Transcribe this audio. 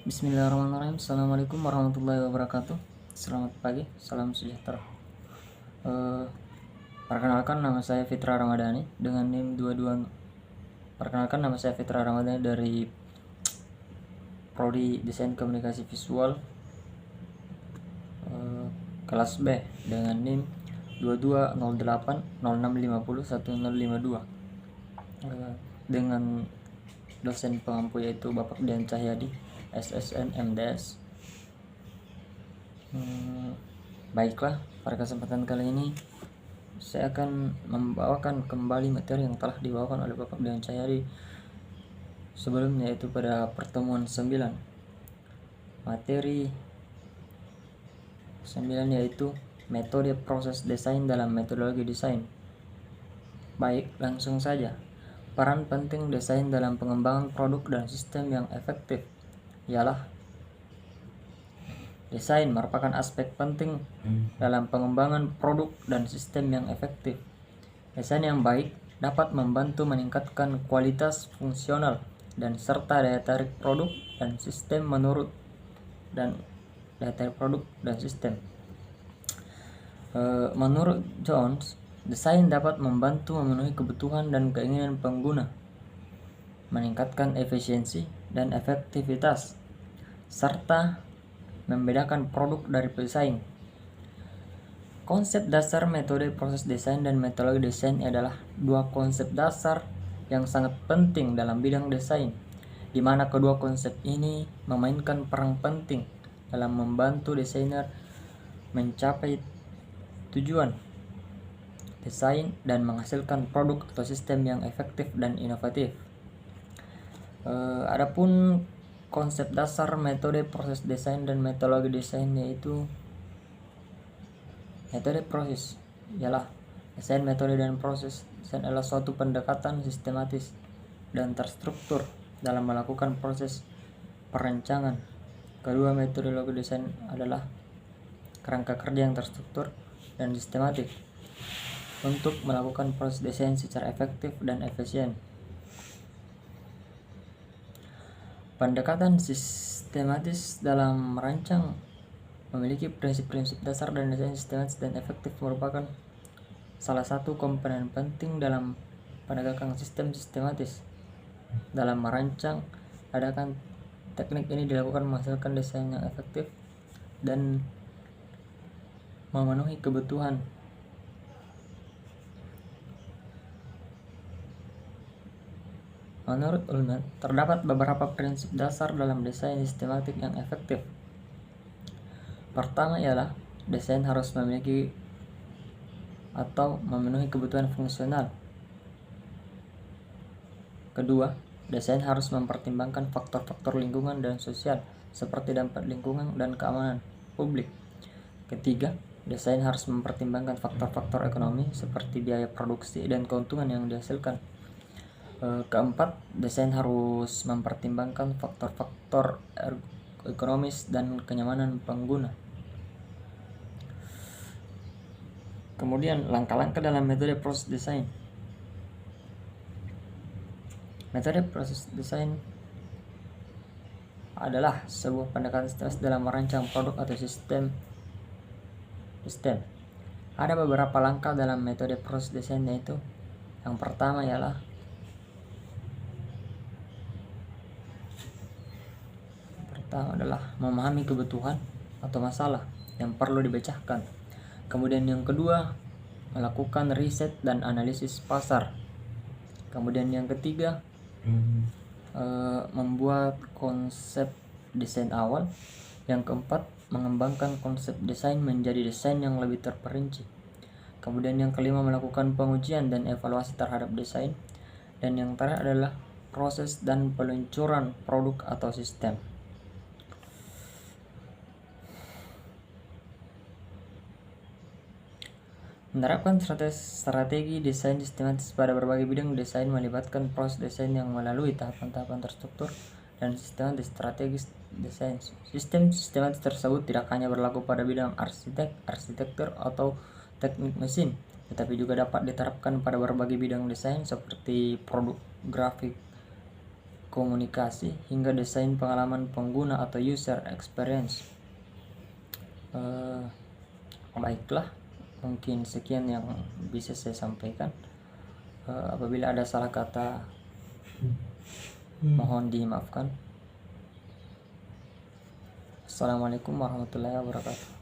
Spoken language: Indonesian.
Bismillahirrahmanirrahim. Assalamualaikum warahmatullahi wabarakatuh. Selamat pagi, salam sejahtera. Eh, Perkenalkan nama saya Fitra Ramadhani dengan NIM 22. Perkenalkan nama saya Fitra Ramadhani dari Prodi Desain Komunikasi Visual kelas B dengan NIM 220806501052 dengan dosen pengampu yaitu Bapak Dian Cahyadi, SSN MDS. Baiklah, pada kesempatan kali ini saya akan membawakan kembali materi yang telah dibawakan oleh Bapak Dian Cahyadi sebelumnya, yaitu pada pertemuan 9. Materi 9 yaitu metode proses desain dalam metodologi desain. Baik, langsung saja. Peran penting desain dalam pengembangan produk dan sistem yang efektif ialah desain merupakan aspek penting dalam pengembangan produk dan sistem yang efektif. Desain yang baik dapat membantu meningkatkan kualitas fungsional dan serta daya tarik produk dan sistem menurut Menurut Jones, desain dapat membantu memenuhi kebutuhan dan keinginan pengguna, meningkatkan efisiensi dan efektivitas, serta membedakan produk dari pesaing. Konsep dasar metode proses desain dan metodologi desain adalah dua konsep dasar yang sangat penting dalam bidang desain, di mana kedua konsep ini memainkan peran penting dalam membantu desainer mencapai tujuan desain dan menghasilkan produk atau sistem yang efektif dan inovatif. Adapun konsep dasar metode proses desain dan metodologi desain yaitu metode proses ialah desain, metode, dan proses. Desain adalah suatu pendekatan sistematis dan terstruktur dalam melakukan proses perancangan. Kedua metodologi desain adalah kerangka kerja yang terstruktur dan sistematik untuk melakukan proses desain secara efektif dan efisien. Pendekatan sistematis dalam merancang memiliki prinsip-prinsip dasar, dan desain sistematis dan efektif merupakan salah satu komponen penting dalam penegakan sistem sistematis. Dalam merancang, adakan teknik ini dilakukan menghasilkan desain yang efektif dan memenuhi kebutuhan. Menurut Ullmann, terdapat beberapa prinsip dasar dalam desain sistematik yang efektif. Pertama ialah desain harus memiliki atau memenuhi kebutuhan fungsional. Kedua, desain harus mempertimbangkan faktor-faktor lingkungan dan sosial seperti dampak lingkungan dan keamanan publik. Ketiga, desain harus mempertimbangkan faktor-faktor ekonomi seperti biaya produksi dan keuntungan yang dihasilkan. Keempat, desain harus mempertimbangkan faktor-faktor ekonomis dan kenyamanan pengguna. Kemudian, langkah-langkah dalam metode proses desain. Metode proses desain adalah sebuah pendekatan sistematis dalam merancang produk atau sistem. Ada beberapa langkah dalam metode proses desain, yaitu yang pertama ialah memahami kebutuhan atau masalah yang perlu dipecahkan. Kemudian yang kedua, melakukan riset dan analisis pasar. Kemudian yang ketiga, membuat konsep desain awal. Yang keempat, mengembangkan konsep desain menjadi desain yang lebih terperinci. Kemudian yang kelima, melakukan pengujian dan evaluasi terhadap desain. Dan yang terakhir adalah proses dan peluncuran produk atau sistem. Menerapkan strategi desain sistematis pada berbagai bidang desain melibatkan proses desain yang melalui tahapan-tahapan terstruktur dan sistematis strategis desain. Sistem sistematis tersebut tidak hanya berlaku pada bidang arsitektur atau teknik mesin, tetapi juga dapat diterapkan pada berbagai bidang desain seperti produk grafik, komunikasi, hingga desain pengalaman pengguna atau user experience. Baiklah, mungkin sekian yang bisa saya sampaikan. Apabila ada salah kata, mohon dimaafkan. Assalamualaikum warahmatullahi wabarakatuh.